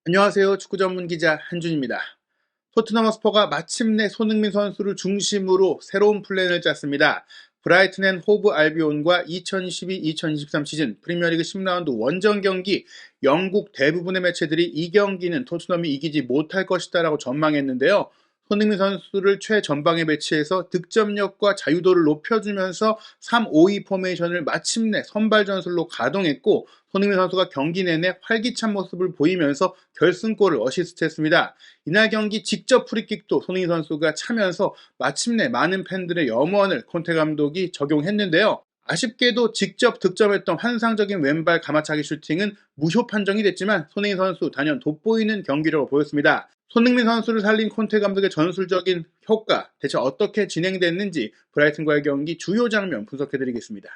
안녕하세요. 축구 전문 기자 한준입니다. 토트넘 허스퍼가 마침내 손흥민 선수를 중심으로 새로운 플랜을 짰습니다. 브라이튼 앤 호브 알비온과 2012-2023 시즌 프리미어리그 10라운드 원정 경기 영국 대부분의 매체들이 이 경기는 토트넘이 이기지 못할 것이다 라고 전망했는데요. 손흥민 선수를 최전방에 배치해서 득점력과 자유도를 높여주면서 3-5-2 포메이션을 마침내 선발 전술로 가동했고, 손흥민 선수가 경기 내내 활기찬 모습을 보이면서 결승골을 어시스트했습니다. 이날 경기 직접 프리킥도 손흥민 선수가 차면서 마침내 많은 팬들의 염원을 콘테 감독이 적용했는데요. 아쉽게도 직접 득점했던 환상적인 왼발 가마차기 슈팅은 무효 판정이 됐지만 손흥민 선수 단연 돋보이는 경기력을 보였습니다. 손흥민 선수를 살린 콘테 감독의 전술적인 효과, 대체 어떻게 진행됐는지 브라이튼과의 경기 주요 장면 분석해드리겠습니다.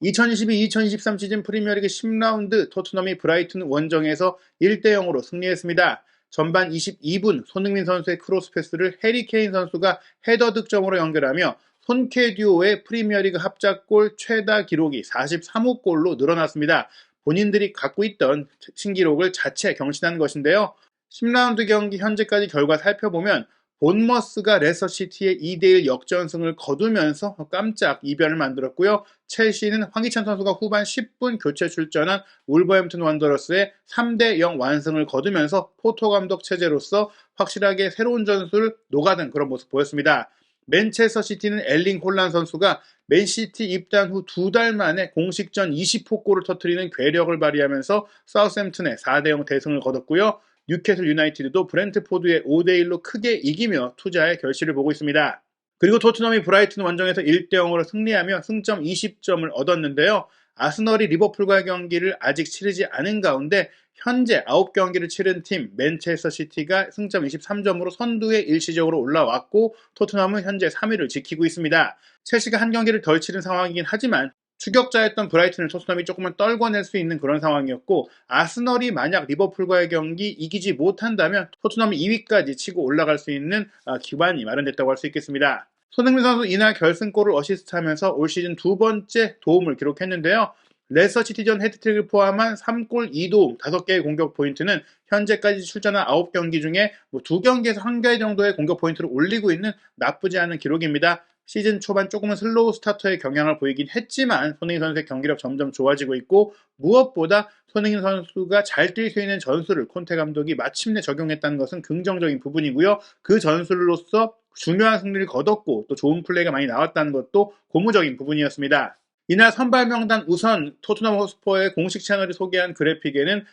2022-2023 시즌 프리미어리그 10라운드 토트넘이 브라이튼 원정에서 1-0으로 승리했습니다. 전반 22분 손흥민 선수의 크로스 패스를 해리 케인 선수가 헤더 득점으로 연결하며 손케 듀오의 프리미어리그 합작골 최다 기록이 43호 골로 늘어났습니다. 본인들이 갖고 있던 신기록을 자체 경신한 것인데요. 10라운드 경기 현재까지 결과 살펴보면 본머스가 레스터시티의 2대1 역전승을 거두면서 깜짝 이변을 만들었고요. 첼시는 황희찬 선수가 후반 10분 교체 출전한 울버햄튼 원더러스의 3-0 완승을 거두면서 포토 감독 체제로서 확실하게 새로운 전술을 녹아든 그런 모습 보였습니다. 맨체스터 시티는 엘링 홀란 선수가 맨시티 입단 후 2달 만에 공식전 20호 골을 터뜨리는 괴력을 발휘하면서 사우스햄튼의 4-0 대승을 거뒀고요. 뉴캐슬 유나이티드도 브렌트포드의 5-1로 크게 이기며 투자의 결실을 보고 있습니다. 그리고 토트넘이 브라이튼 원정에서 1-0으로 승리하며 승점 20점을 얻었는데요. 아스널이 리버풀과의 경기를 아직 치르지 않은 가운데 현재 9경기를 치른 팀 맨체스터 시티가 승점 23점으로 선두에 일시적으로 올라왔고, 토트넘은 현재 3위를 지키고 있습니다. 첼시가 한 경기를 덜 치른 상황이긴 하지만 추격자였던 브라이튼을 토트넘이 조금은 떨궈낼 수 있는 그런 상황이었고, 아스널이 만약 리버풀과의 경기 이기지 못한다면 토트넘이 2위까지 치고 올라갈 수 있는 기반이 마련됐다고 할 수 있겠습니다. 손흥민 선수 이날 결승골을 어시스트하면서 올 시즌 두 번째 도움을 기록했는데요. 레스터시티전 헤트트릭을 포함한 3골 2도움 5개의 공격 포인트는 현재까지 출전한 9경기 중에 2경기에서 1개 정도의 공격 포인트를 올리고 있는 나쁘지 않은 기록입니다. 시즌 초반 조금은 슬로우 스타터의 경향을 보이긴 했지만 손흥민 선수의 경기력 점점 좋아지고 있고, 무엇보다 손흥민 선수가 잘 뛸 수 있는 전술을 콘테 감독이 마침내 적용했다는 것은 긍정적인 부분이고요. 그 전술로서 중요한 승리를 거뒀고 또 좋은 플레이가 많이 나왔다는 것도 고무적인 부분이었습니다. 이날 선발 명단 우선 토트넘 호스퍼의 공식 채널이 소개한 그래픽에는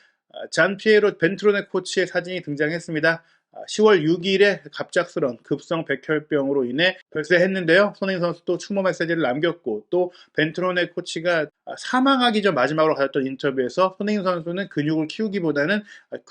잔피에로 벤트로네 코치의 사진이 등장했습니다. 10월 6일에 갑작스런 급성 백혈병으로 인해 별세했는데요. 손흥민 선수도 추모 메시지를 남겼고, 또 벤트로네 코치가 사망하기 전 마지막으로 가졌던 인터뷰에서 손흥민 선수는 근육을 키우기보다는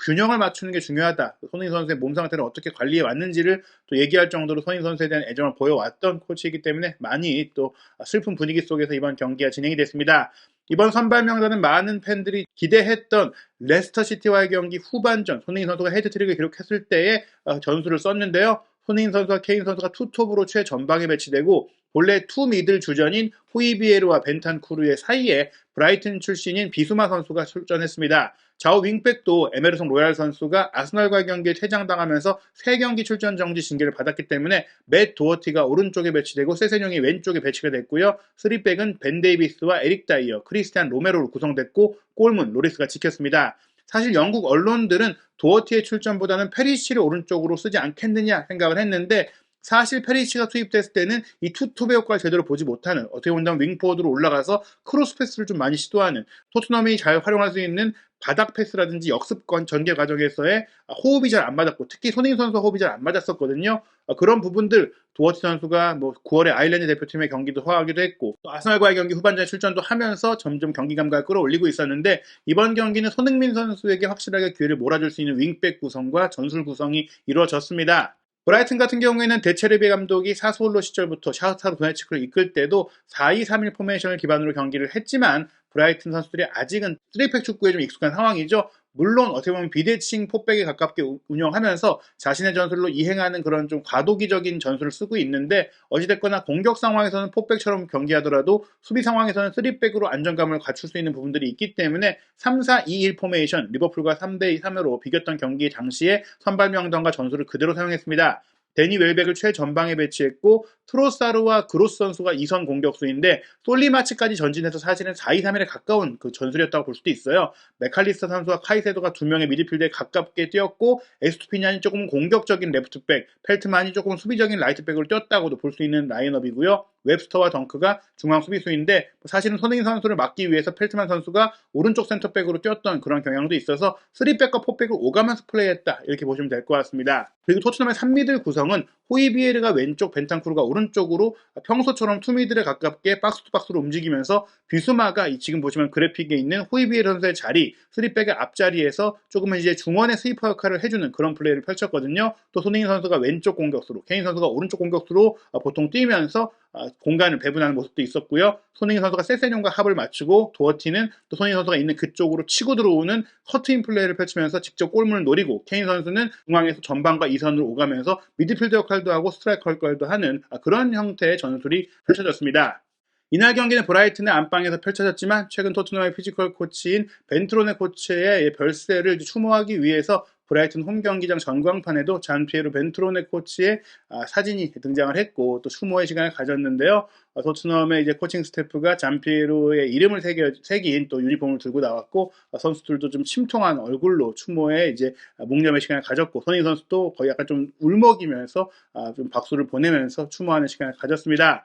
균형을 맞추는 게 중요하다, 손흥민 선수의 몸 상태를 어떻게 관리해 왔는지를 또 얘기할 정도로 손흥민 선수에 대한 애정을 보여왔던 코치이기 때문에 많이 또 슬픈 분위기 속에서 이번 경기가 진행이 됐습니다. 이번 선발 명단은 많은 팬들이 기대했던 레스터시티와의 경기 후반전 손흥민 선수가 헤드트릭을 기록했을 때의 전술을 썼는데요. 손흥민 선수와 케인 선수가 투톱으로 최전방에 배치되고, 본래 투미들 주전인 호이비에르와 벤탄쿠르의 사이에 브라이튼 출신인 비수마 선수가 출전했습니다. 좌우 윙백도 에메르송 로얄 선수가 아스널과의 경기에 퇴장당하면서 3경기 출전 정지 징계를 받았기 때문에 맷 도어티가 오른쪽에 배치되고 세세뇽이 왼쪽에 배치가 됐고요. 3백은 벤 데이비스와 에릭 다이어, 크리스티안 로메로로 구성됐고, 골문 로리스가 지켰습니다. 사실 영국 언론들은 도어티의 출전보다는 페리시를 오른쪽으로 쓰지 않겠느냐 생각을 했는데, 사실 페리시가 투입됐을 때는 이 투톱의 효과를 제대로 보지 못하는, 어떻게 본다면 윙포워드로 올라가서 크로스 패스를 좀 많이 시도하는, 토트넘이 잘 활용할 수 있는 바닥 패스라든지 역습권 전개 과정에서의 호흡이 잘 안 맞았고, 특히 손흥민 선수 호흡이 잘 안 맞았었거든요. 그런 부분들 도어티 선수가 9월에 아일랜드 대표팀의 경기도 소화하기도 했고, 또 아스널과의 경기 후반전에 출전도 하면서 점점 경기 감각을 끌어올리고 있었는데, 이번 경기는 손흥민 선수에게 확실하게 기회를 몰아줄 수 있는 윙백 구성과 전술 구성이 이루어졌습니다. 브라이튼 같은 경우에는 데체르비 감독이 사스홀로 시절부터 샤흐타르 도네츠크를 이끌 때도 4-2-3-1 포메이션을 기반으로 경기를 했지만, 브라이튼 선수들이 아직은 3팩 축구에 좀 익숙한 상황이죠. 물론 어떻게 보면 비대칭 포백에 가깝게 운영하면서 자신의 전술로 이행하는 그런 좀 과도기적인 전술을 쓰고 있는데, 어찌됐거나 공격 상황에서는 포백처럼 경기하더라도 수비 상황에서는 3백으로 안정감을 갖출 수 있는 부분들이 있기 때문에 3-4-2-1 포메이션, 리버풀과 3대3으로 비겼던 경기 당시에 선발 명단과 전술을 그대로 사용했습니다. 데니 웰백을 최전방에 배치했고, 트로사르와 그로스 선수가 2선 공격수인데 솔리마치까지 전진해서 사실은 4-2-3-1에 가까운 그 전술이었다고 볼 수도 있어요. 메칼리스터 선수와 카이세도가 두 명의 미드필드에 가깝게 뛰었고, 에스투피냐니 조금 공격적인 레프트백, 펠트만이 조금 수비적인 라이트백으로 뛰었다고도 볼 수 있는 라인업이고요. 웹스터와 덩크가 중앙 수비수인데, 사실은 손흥민 선수를 막기 위해서 펠트만 선수가 오른쪽 센터백으로 뛰었던 그런 경향도 있어서 3백과 4백을 오가면서 플레이했다, 이렇게 보시면 될 것 같습니다. 그리고 토트넘의 3미들 구성은 호이비에르가 왼쪽, 벤탄쿠르가 오른쪽으로 평소처럼 투미들에 가깝게 박스투박스로 움직이면서 비수마가 지금 보시면 그래픽에 있는 호이비에르 선수의 자리, 3백의 앞자리에서 조금은 이제 중원의 스위퍼 역할을 해주는 그런 플레이를 펼쳤거든요. 또 손흥민 선수가 왼쪽 공격수로, 케인 선수가 오른쪽 공격수로 보통 뛰면서 공간을 배분하는 모습도 있었고요. 손흥민 선수가 세세뇽과 합을 맞추고, 도어티는 또 손흥민 선수가 있는 그쪽으로 치고 들어오는 커트인 플레이를 펼치면서 직접 골문을 노리고, 케인 선수는 중앙에서 전방과 이선으로 오가면서 미드필드 역할도 하고 스트라이커 역할도 하는 그런 형태의 전술이 펼쳐졌습니다. 이날 경기는 브라이튼의 안방에서 펼쳐졌지만, 최근 토트넘의 피지컬 코치인 벤트로네 코치의 별세를 추모하기 위해서 브라이튼 홈 경기장 전광판에도 잔피에로 벤트로네 코치의 사진이 등장을 했고, 또 추모의 시간을 가졌는데요. 토트넘의 이제 코칭 스태프가 잔피에로의 이름을 새긴 또 유니폼을 들고 나왔고, 선수들도 좀 침통한 얼굴로 추모에 이제 묵념의 시간을 가졌고, 손흥민 선수도 거의 약간 좀 울먹이면서 좀 박수를 보내면서 추모하는 시간을 가졌습니다.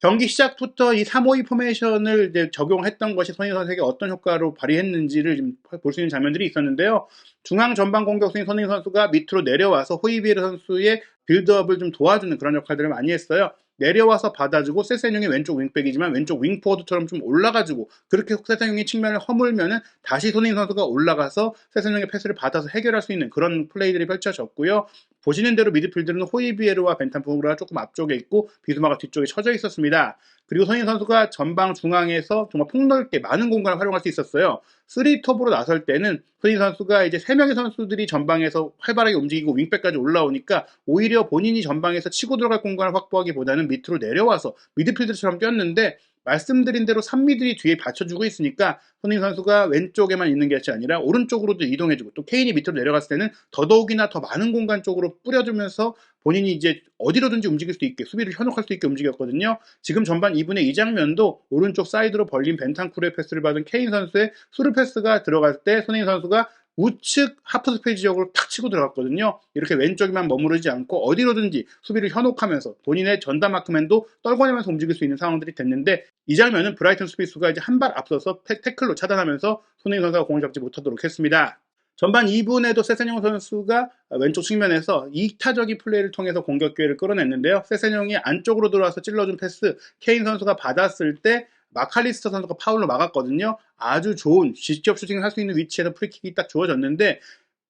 경기 시작부터 이 3-5-2 포메이션을 이제 적용했던 것이 손흥민 선수에게 어떤 효과로 발휘했는지를 좀 볼 수 있는 장면들이 있었는데요. 중앙 전방 공격수인 손흥민 선수가 밑으로 내려와서 호이비에르 선수의 빌드업을 좀 도와주는 그런 역할들을 많이 했어요. 내려와서 받아주고, 세세뇽이 왼쪽 윙백이지만 왼쪽 윙포워드처럼 좀 올라가지고, 그렇게 세세뇽이 측면을 허물면은 다시 손흥민 선수가 올라가서 세세뇽의 패스를 받아서 해결할 수 있는 그런 플레이들이 펼쳐졌고요. 보시는 대로 미드필드는 호이비에르와 벤탄쿠르가 조금 앞쪽에 있고, 비수마가 뒤쪽에 쳐져 있었습니다. 그리고 손흥민 선수가 전방 중앙에서 정말 폭넓게 많은 공간을 활용할 수 있었어요. 3톱으로 나설 때는 손흥민 선수가 이제 3명의 선수들이 전방에서 활발하게 움직이고 윙백까지 올라오니까, 오히려 본인이 전방에서 치고 들어갈 공간을 확보하기보다는 밑으로 내려와서 미드필드처럼 뛰었는데, 말씀드린 대로 3미들이 뒤에 받쳐주고 있으니까 손흥민 선수가 왼쪽에만 있는 게 아니라 오른쪽으로도 이동해주고, 또 케인이 밑으로 내려갔을 때는 더더욱이나 더 많은 공간 쪽으로 뿌려주면서 본인이 이제 어디로든지 움직일 수 있게, 수비를 현혹할 수 있게 움직였거든요. 지금 전반 2분의 이 장면도 오른쪽 사이드로 벌린 벤탄쿠르의 패스를 받은 케인 선수의 수루 패스가 들어갈 때 손흥민 선수가 우측 하프스페이스 지역으로 탁 치고 들어갔거든요. 이렇게 왼쪽에만 머무르지 않고 어디로든지 수비를 현혹하면서 본인의 전담 마크맨도 떨궈내면서 움직일 수 있는 상황들이 됐는데, 이 장면은 브라이튼 수비수가 이제 한 발 앞서서 태클로 차단하면서 손흥민 선수가 공을 잡지 못하도록 했습니다. 전반 2분에도 세세뇽 선수가 왼쪽 측면에서 이타적인 플레이를 통해서 공격 기회를 끌어냈는데요. 세세뇽이 안쪽으로 들어와서 찔러준 패스, 케인 선수가 받았을 때 마칼리스터 선수가 파울로 막았거든요. 아주 좋은 직접 슈팅을 할 수 있는 위치에서 프리킥이 딱 주어졌는데,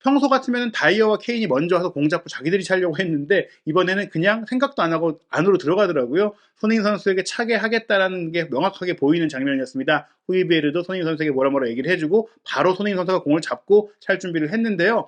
평소 같으면 다이어와 케인이 먼저 와서 공 잡고 자기들이 차려고 했는데, 이번에는 그냥 생각도 안 하고 안으로 들어가더라고요. 손흥민 선수에게 차게 하겠다라는 게 명확하게 보이는 장면이었습니다. 후이비에르도 손흥민 선수에게 뭐라 얘기를 해주고 바로 손흥민 선수가 공을 잡고 찰 준비를 했는데요.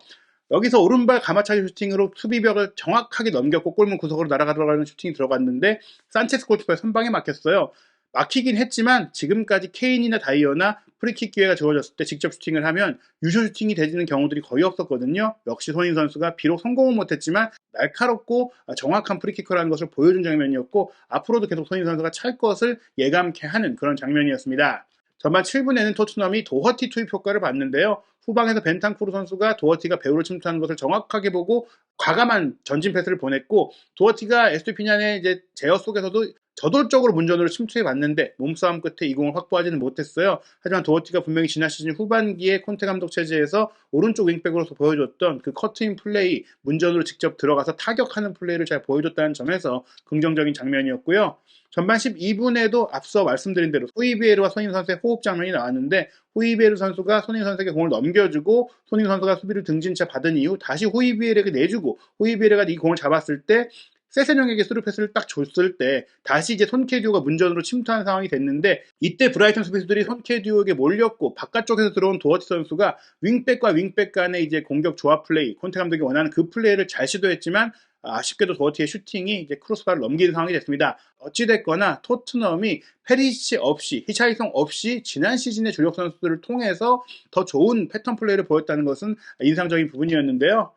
여기서 오른발 가마차기 슈팅으로 수비벽을 정확하게 넘겼고 골문 구석으로 날아가는 슈팅이 들어갔는데, 산체스 골키퍼의 선방에 막혔어요. 막히긴 했지만 지금까지 케인이나 다이어나 프리킥 기회가 주어졌을 때 직접 슈팅을 하면 유효 슈팅이 되는 경우들이 거의 없었거든요. 역시 손흥민 선수가 비록 성공은 못했지만 날카롭고 정확한 프리킥커라는 것을 보여준 장면이었고, 앞으로도 계속 손흥민 선수가 찰 것을 예감케 하는 그런 장면이었습니다. 전반 7분에는 토트넘이 도허티 투입 효과를 봤는데요. 후방에서 벤탄쿠르 선수가 도어티가 배우를 침투하는 것을 정확하게 보고 과감한 전진 패스를 보냈고, 도어티가 에스투피런의 이제 제어 속에서도 저돌적으로 문전으로 침투해 봤는데 몸싸움 끝에 이 공을 확보하지는 못했어요. 하지만 도어티가 분명히 지난 시즌 후반기에 콘테 감독 체제에서 오른쪽 윙백으로서 보여줬던 그 커트인 플레이, 문전으로 직접 들어가서 타격하는 플레이를 잘 보여줬다는 점에서 긍정적인 장면이었고요. 전반 12분에도 앞서 말씀드린 대로 호이비에르와 손흥민 선수의 호흡 장면이 나왔는데, 호이비에르 선수가 손흥민 선수에게 공을 넘겨주고 손흥민 선수가 수비를 등진 채 받은 이후 다시 호이비에르에게 내주고, 호이비에르가 이 공을 잡았을 때 세세뇽에게 스루 패스를 딱 줬을 때 다시 이제 손케듀오가 문전으로 침투한 상황이 됐는데, 이때 브라이턴 수비수들이 손케듀오에게 몰렸고 바깥쪽에서 들어온 도어티 선수가 윙백과 윙백 간의 이제 공격 조합 플레이, 콘테 감독이 원하는 그 플레이를 잘 시도했지만 아쉽게도 도어티의 슈팅이 이제 크로스바를 넘기는 상황이 됐습니다. 어찌됐거나 토트넘이 페리시치 없이, 히차이송 없이 지난 시즌의 주력 선수들을 통해서 더 좋은 패턴 플레이를 보였다는 것은 인상적인 부분이었는데요.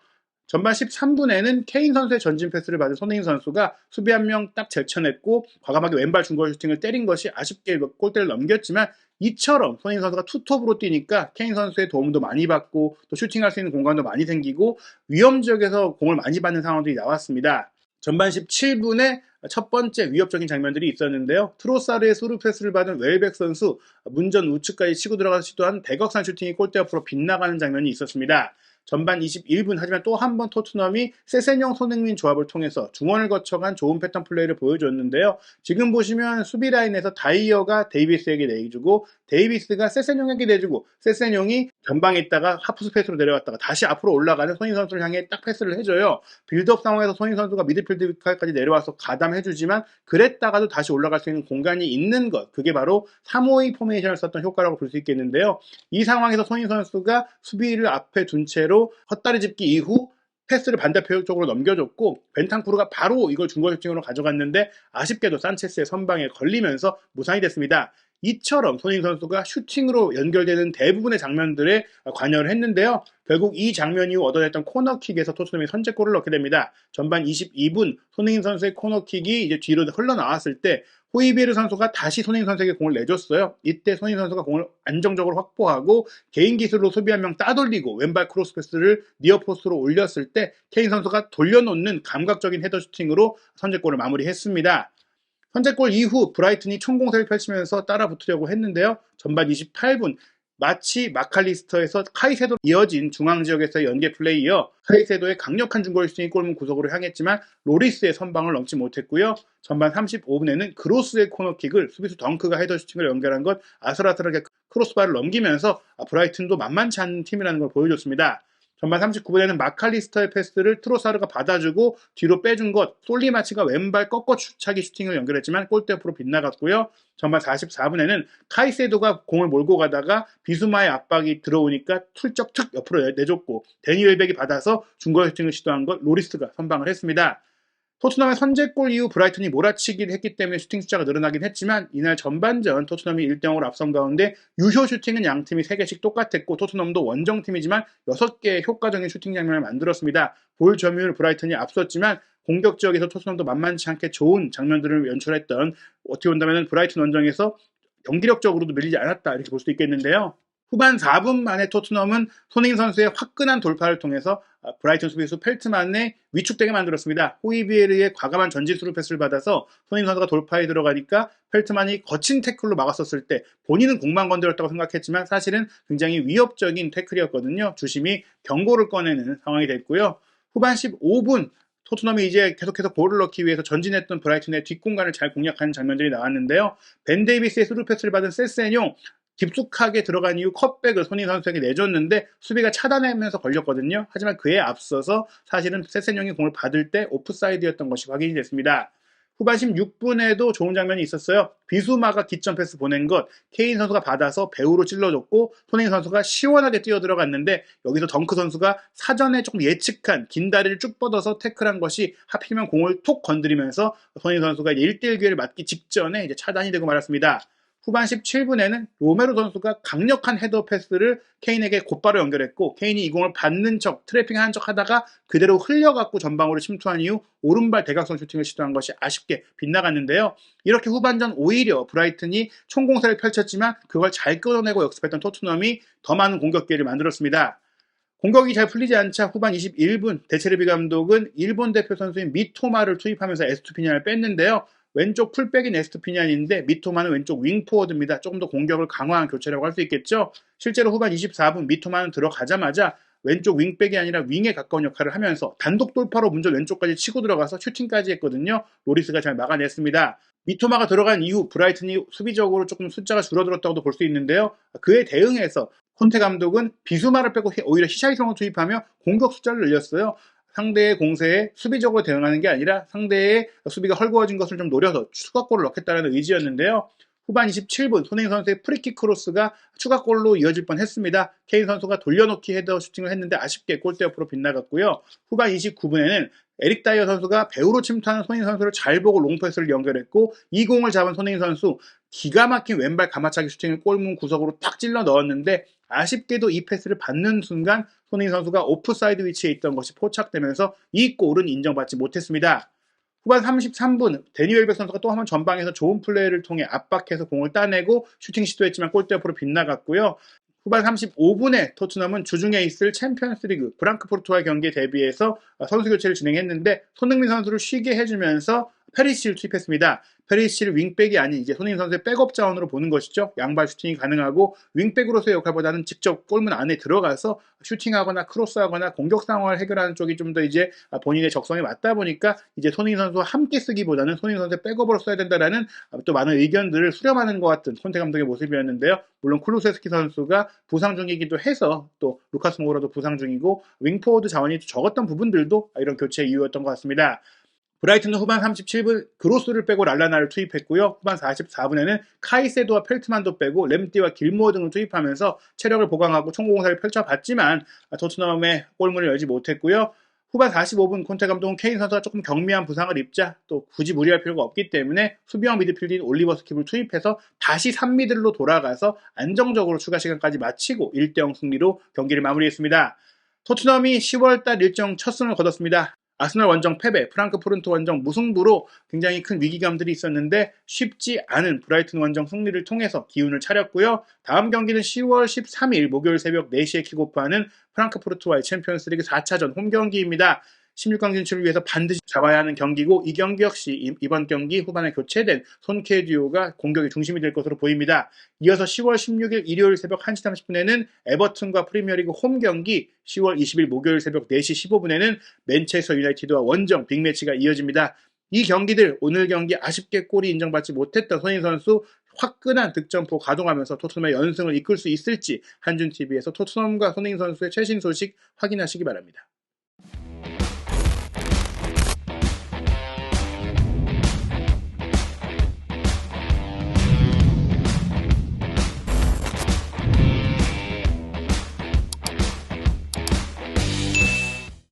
전반 13분에는 케인 선수의 전진 패스를 받은 손흥민 선수가 수비 한 명 딱 제쳐냈고 과감하게 왼발 중거리 슈팅을 때린 것이 아쉽게 골대를 넘겼지만, 이처럼 손흥민 선수가 투톱으로 뛰니까 케인 선수의 도움도 많이 받고 또 슈팅할 수 있는 공간도 많이 생기고 위험 지역에서 공을 많이 받는 상황들이 나왔습니다. 전반 17분에 첫 번째 위협적인 장면들이 있었는데요. 트로사르의 스루 패스를 받은 웰백 선수 문전 우측까지 치고 들어가서 시도한 대각선 슈팅이 골대 옆으로 빗나가는 장면이 있었습니다. 전반 21분, 하지만 또 한 번 토트넘이 세세뇽 손흥민 조합을 통해서 중원을 거쳐간 좋은 패턴 플레이를 보여줬는데요. 지금 보시면 수비 라인에서 다이어가 데이비스에게 내주고 데이비스가 세세뇽에게 내주고 세세뇽이 전방에 있다가 하프 스페이스로 내려갔다가 다시 앞으로 올라가는 손흥민 선수를 향해 딱 패스를 해줘요. 빌드업 상황에서 손흥민 선수가 미드필드까지 내려와서 가담해주지만 그랬다가도 다시 올라갈 수 있는 공간이 있는 것, 그게 바로 3-5-2 포메이션을 썼던 효과라고 볼 수 있겠는데요. 이 상황에서 손흥민 선수가 수비를 앞에 둔 채로 헛다리 짚기 이후 패스를 반대편 쪽으로 넘겨줬고 벤탄쿠르가 바로 이걸 중거리 슈팅으로 가져갔는데 아쉽게도 산체스의 선방에 걸리면서 무산이 됐습니다. 이처럼 손흥민 선수가 슈팅으로 연결되는 대부분의 장면들에 관여를 했는데요. 결국 이 장면 이후 얻어냈던 코너킥에서 토트넘이 선제골을 넣게 됩니다. 전반 22분 손흥민 선수의 코너킥이 이제 뒤로 흘러나왔을 때 호이비에르 선수가 다시 손흥민 선수에게 공을 내줬어요. 이때 손흥민 선수가 공을 안정적으로 확보하고 개인 기술로 수비 한 명 따돌리고 왼발 크로스 패스를 니어포스트로 올렸을 때 케인 선수가 돌려놓는 감각적인 헤더 슈팅으로 선제골을 마무리했습니다. 선제골 이후 브라이튼이 총공세를 펼치면서 따라붙으려고 했는데요. 전반 28분 마치 마칼리스터에서 카이세도로 이어진 중앙지역에서의 연계 플레이어, 카이세도의 강력한 중거리 슈팅이 골문 구석으로 향했지만 로리스의 선방을 넘지 못했고요. 전반 35분에는 그로스의 코너킥을 수비수 덩크가 헤더 슈팅을 연결한 것, 아슬아슬하게 크로스바를 넘기면서 브라이튼도 만만치 않은 팀이라는 걸 보여줬습니다. 전반 39분에는 마칼리스터의 패스를 트로사르가 받아주고 뒤로 빼준 것, 솔리마치가 왼발 꺾어차기 슈팅을 연결했지만 골대 옆으로 빗나갔고요. 전반 44분에는 카이세도가 공을 몰고 가다가 비수마의 압박이 들어오니까 툴쩍 툭 옆으로 내줬고 데니 웰백이 받아서 중거리 슈팅을 시도한 것, 로리스가 선방을 했습니다. 토트넘의 선제골 이후 브라이튼이 몰아치기를 했기 때문에 슈팅 숫자가 늘어나긴 했지만 이날 전반전 토트넘이 1-0으로 앞선 가운데 유효 슈팅은 양팀이 3개씩 똑같았고 토트넘도 원정팀이지만 6개의 효과적인 슈팅 장면을 만들었습니다. 볼 점유율 브라이튼이 앞섰지만 공격 지역에서 토트넘도 만만치 않게 좋은 장면들을 연출했던, 어떻게 본다면 브라이튼 원정에서 경기력적으로도 밀리지 않았다 이렇게 볼 수 있겠는데요. 후반 4분 만에 토트넘은 손흥민 선수의 화끈한 돌파를 통해서 브라이튼 수비수 펠트만의 위축되게 만들었습니다. 호이비에르의 과감한 전진 스루 패스를 받아서 손흥민 선수가 돌파에 들어가니까 펠트만이 거친 태클로 막았었을 때 본인은 공만 건드렸다고 생각했지만 사실은 굉장히 위협적인 태클이었거든요. 주심이 경고를 꺼내는 상황이 됐고요. 후반 15분 토트넘이 이제 계속해서 골을 넣기 위해서 전진했던 브라이튼의 뒷공간을 잘 공략하는 장면들이 나왔는데요. 벤 데이비스의 스루 패스를 받은 세세뇽, 깊숙하게 들어간 이후 컷백을 손흥민 선수에게 내줬는데 수비가 차단하면서 걸렸거든요. 하지만 그에 앞서서 사실은 세세뇽이 공을 받을 때 오프사이드였던 것이 확인이 됐습니다. 후반 16분에도 좋은 장면이 있었어요. 비수마가 기점 패스 보낸 것, 케인 선수가 받아서 배우로 찔러줬고 손흥민 선수가 시원하게 뛰어들어갔는데 여기서 덩크 선수가 사전에 조금 예측한 긴 다리를 쭉 뻗어서 태클한 것이 하필이면 공을 톡 건드리면서 손흥민 선수가 1대1 기회를 맞기 직전에 이제 차단이 되고 말았습니다. 후반 17분에는 로메로 선수가 강력한 헤더 패스를 케인에게 곧바로 연결했고 케인이 이 공을 받는 척, 트래핑하는 척 하다가 그대로 흘려갖고 전방으로 침투한 이후 오른발 대각선 슈팅을 시도한 것이 아쉽게 빗나갔는데요. 이렇게 후반전 오히려 브라이튼이 총공세를 펼쳤지만 그걸 잘 끊어내고 역습했던 토트넘이 더 많은 공격 기회를 만들었습니다. 공격이 잘 풀리지 않자 후반 21분 데체르비 감독은 일본 대표 선수인 미토마를 투입하면서 에스투피니안을 뺐는데요. 왼쪽 풀백인 에스투피니안인데 미토마는 왼쪽 윙포워드입니다. 조금 더 공격을 강화한 교체라고 할 수 있겠죠. 실제로 후반 24분 미토마는 들어가자마자 왼쪽 윙백이 아니라 윙에 가까운 역할을 하면서 단독 돌파로 먼저 왼쪽까지 치고 들어가서 슈팅까지 했거든요. 로리스가 잘 막아냈습니다. 미토마가 들어간 이후 브라이튼이 수비적으로 조금 숫자가 줄어들었다고도 볼 수 있는데요. 그에 대응해서 콘테 감독은 비수마를 빼고 오히려 히샤이성을 투입하며 공격 숫자를 늘렸어요. 상대의 공세에 수비적으로 대응하는 게 아니라 상대의 수비가 헐거워진 것을 좀 노려서 추가골을 넣겠다는 의지였는데요. 후반 27분 손흥민 선수의 프리킥 크로스가 추가골로 이어질 뻔했습니다. 케인 선수가 돌려놓기 헤더 슈팅을 했는데 아쉽게 골대 옆으로 빗나갔고요. 후반 29분에는 에릭 다이어 선수가 배우로 침투하는 손흥민 선수를 잘 보고 롱패스를 연결했고 이 공을 잡은 손흥민 선수 기가 막힌 왼발 가마차기 슈팅을 골문 구석으로 딱 찔러 넣었는데 아쉽게도 이 패스를 받는 순간 손흥민 선수가 오프사이드 위치에 있던 것이 포착되면서 이 골은 인정받지 못했습니다. 후반 33분 데니 웰백 선수가 또 한 번 전방에서 좋은 플레이를 통해 압박해서 공을 따내고 슈팅 시도했지만 골대 옆으로 빗나갔고요. 후반 35분에 토트넘은 주중에 있을 챔피언스리그 프랑크푸르트와의 경기에 대비해서 선수 교체를 진행했는데 손흥민 선수를 쉬게 해주면서 페리시를 투입했습니다. 페리시를 윙백이 아닌 이제 손흥민 선수의 백업 자원으로 보는 것이죠. 양발 슈팅이 가능하고 윙백으로서의 역할보다는 직접 골문 안에 들어가서 슈팅하거나 크로스하거나 공격 상황을 해결하는 쪽이 좀 더 이제 본인의 적성에 맞다 보니까 이제 손흥민 선수와 함께 쓰기보다는 손흥민 선수의 백업으로 써야 된다라는 또 많은 의견들을 수렴하는 것 같은 콘테 감독의 모습이었는데요. 물론 쿨루세스키 선수가 부상 중이기도 해서 또 루카스 모우라도 부상 중이고 윙포워드 자원이 적었던 부분들도 이런 교체의 이유였던 것 같습니다. 브라이튼은 후반 37분 그로스를 빼고 랄라나를 투입했고요. 후반 44분에는 카이세도와 펠트만도 빼고 램띠와 길모어 등을 투입하면서 체력을 보강하고 총공사를 펼쳐봤지만 토트넘의 골문을 열지 못했고요. 후반 45분 콘테 감독은 케인 선수가 조금 경미한 부상을 입자 또 굳이 무리할 필요가 없기 때문에 수비형 미드필드인 올리버 스킵을 투입해서 다시 3미들로 돌아가서 안정적으로 추가 시간까지 마치고 1대0 승리로 경기를 마무리했습니다. 토트넘이 10월달 일정 첫 승을 거뒀습니다. 아스널 원정 패배, 프랑크푸르트 원정 무승부로 굉장히 큰 위기감들이 있었는데 쉽지 않은 브라이튼 원정 승리를 통해서 기운을 차렸고요. 다음 경기는 10월 13일 목요일 새벽 4시에 킥오프하는 프랑크푸르트와의 챔피언스리그 4차전 홈경기입니다. 16강 진출을 위해서 반드시 잡아야 하는 경기고 이 경기 역시 이번 경기 후반에 교체된 손케 듀오가 공격의 중심이 될 것으로 보입니다. 이어서 10월 16일 일요일 새벽 1시 30분에는 에버튼과 프리미어리그 홈경기, 10월 20일 목요일 새벽 4시 15분에는 맨체스터 유나이티드와 원정 빅매치가 이어집니다. 이 경기들 오늘 경기 아쉽게 골이 인정받지 못했던 손흥민 선수 화끈한 득점포 가동하면서 토트넘의 연승을 이끌 수 있을지 한준TV에서 토트넘과 손흥민 선수의 최신 소식 확인하시기 바랍니다.